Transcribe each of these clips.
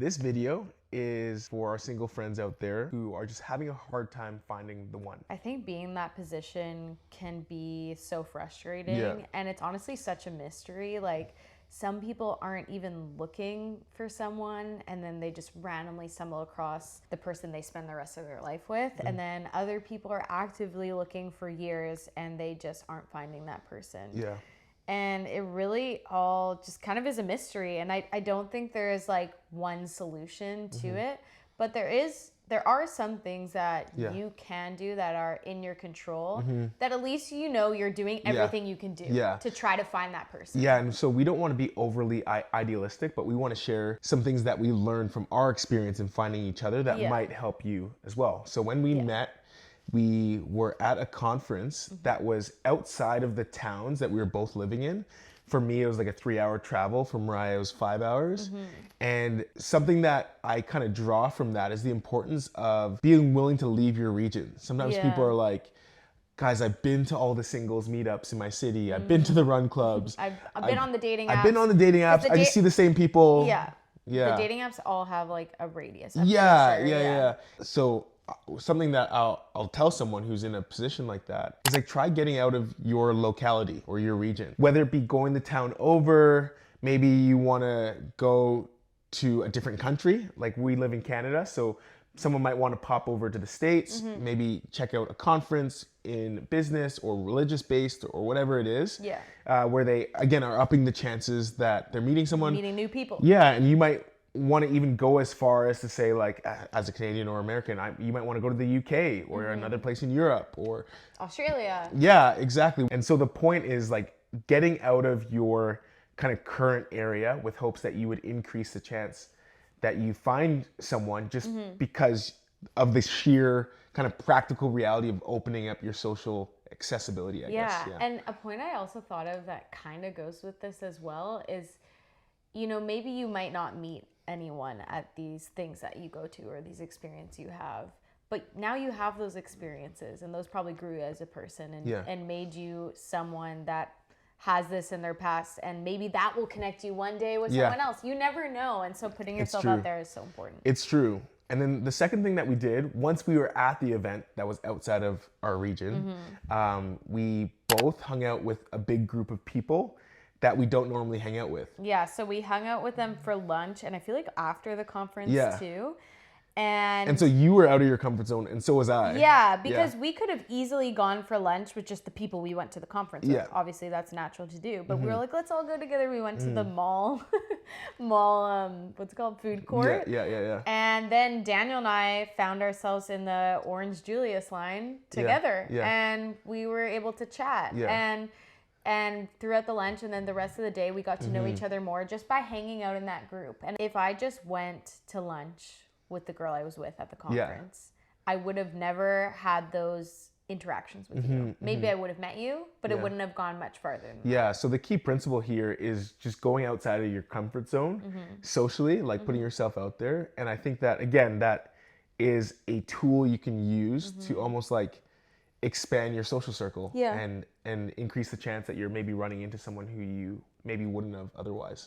This video is for our single friends out there who are just having a hard time finding the one. I think being in that position can be so frustrating. Yeah. And it's honestly such a mystery. Like, some people aren't even looking for someone, and then they just randomly stumble across the person they spend the rest of their life with. And then other people are actively looking for years, and they just aren't finding that person. Yeah. And it really all just kind of is a mystery. And I don't think there is like one solution to it, but there are some things that you can do that are in your control, that at least you know you're doing everything you can do to try to find that person. Yeah, and so we don't want to be overly idealistic, but we want to share some things that we learned from our experience in finding each other that might help you as well. So when we met, we were at a conference that was outside of the towns that we were both living in. For me, it was like a 3-hour travel. For Mariah, it was 5 hours. And something that I kind of draw from that is the importance of being willing to leave your region. Sometimes people are like, guys, I've been to all the singles meetups in my city. I've been to the run clubs. I've been on the dating apps. I've been on the dating apps. I just see the same people. Yeah. The dating apps all have like a radius. Yeah. So something that I'll tell someone who's in a position like that is like, try getting out of your locality or your region, whether it be going the town over. Maybe you want to go to a different country. Like, we live in Canada, so someone might want to pop over to the States, maybe check out a conference in business or religious based or whatever it is, where they again are upping the chances that they're meeting someone, meeting new people. Yeah, and you might want to even go as far as to say, like, as a Canadian or American, you might want to go to the UK or another place in Europe or Australia. Yeah, exactly. And so the point is like getting out of your kind of current area with hopes that you would increase the chance that you find someone just because of the sheer kind of practical reality of opening up your social accessibility, I guess. Yeah. And a point I also thought of that kind of goes with this as well is, maybe you might not meet anyone at these things that you go to or these experiences you have, but now you have those experiences, and those probably grew you as a person and made you someone that has this in their past, and maybe that will connect you one day with someone else. You never know, and so putting yourself out there is so important. It's true. And then the second thing that we did, once we were at the event that was outside of our region, we both hung out with a big group of people that we don't normally hang out with. Yeah, so we hung out with them for lunch, and I feel like after the conference too. And so you were out of your comfort zone, and so was I. Yeah, because we could have easily gone for lunch with just the people we went to the conference with. Obviously, that's natural to do. But we were like, let's all go together. We went to the mall, what's it called? Food court. Yeah. And then Daniel and I found ourselves in the Orange Julius line together. And we were able to chat. And throughout the lunch and then the rest of the day, we got to know each other more just by hanging out in that group. And if I just went to lunch with the girl I was with at the conference, I would have never had those interactions with you. Maybe I would have met you, but it wouldn't have gone much farther than that. So the key principle here is just going outside of your comfort zone socially, like putting yourself out there. And I think that, again, that is a tool you can use to almost like expand your social circle and increase the chance that you're maybe running into someone who you maybe wouldn't have otherwise.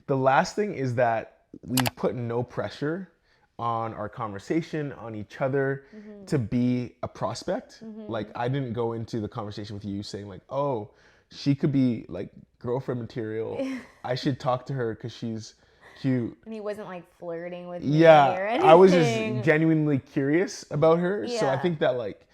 The last thing is that we put no pressure on our conversation, on each other, to be a prospect. Like, I didn't go into the conversation with you saying like, oh, she could be like girlfriend material. I should talk to her because she's cute. And he wasn't like flirting with me or anything. I was just genuinely curious about her. So I think that like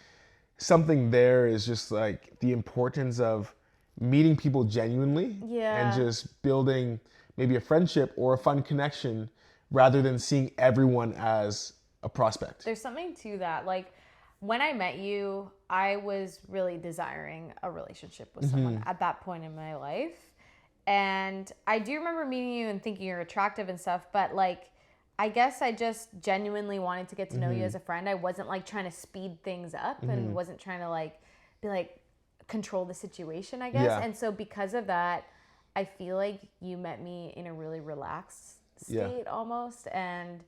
something there is just like the importance of meeting people genuinely and just building maybe a friendship or a fun connection rather than seeing everyone as a prospect. There's something to that. Like, when I met you, I was really desiring a relationship with someone at that point in my life. And I do remember meeting you and thinking you're attractive and stuff, but like, I guess I just genuinely wanted to get to know you as a friend. I wasn't like trying to speed things up and wasn't trying to like be like control the situation, I guess. And so because of that, I feel like you met me in a really relaxed state almost, and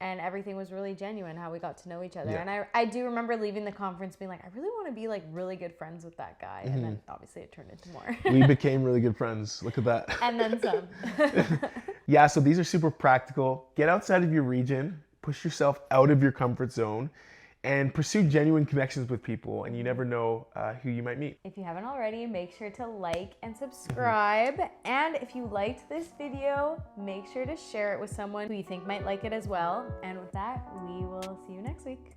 everything was really genuine how we got to know each other. And I do remember leaving the conference being like, I really want to be like really good friends with that guy. And then obviously it turned into more. We became really good friends. Look at that. And then some. Yeah, so these are super practical. Get outside of your region, push yourself out of your comfort zone, and pursue genuine connections with people. And you never know who you might meet. If you haven't already, make sure to like and subscribe. And if you liked this video, make sure to share it with someone who you think might like it as well. And with that, we will see you next week.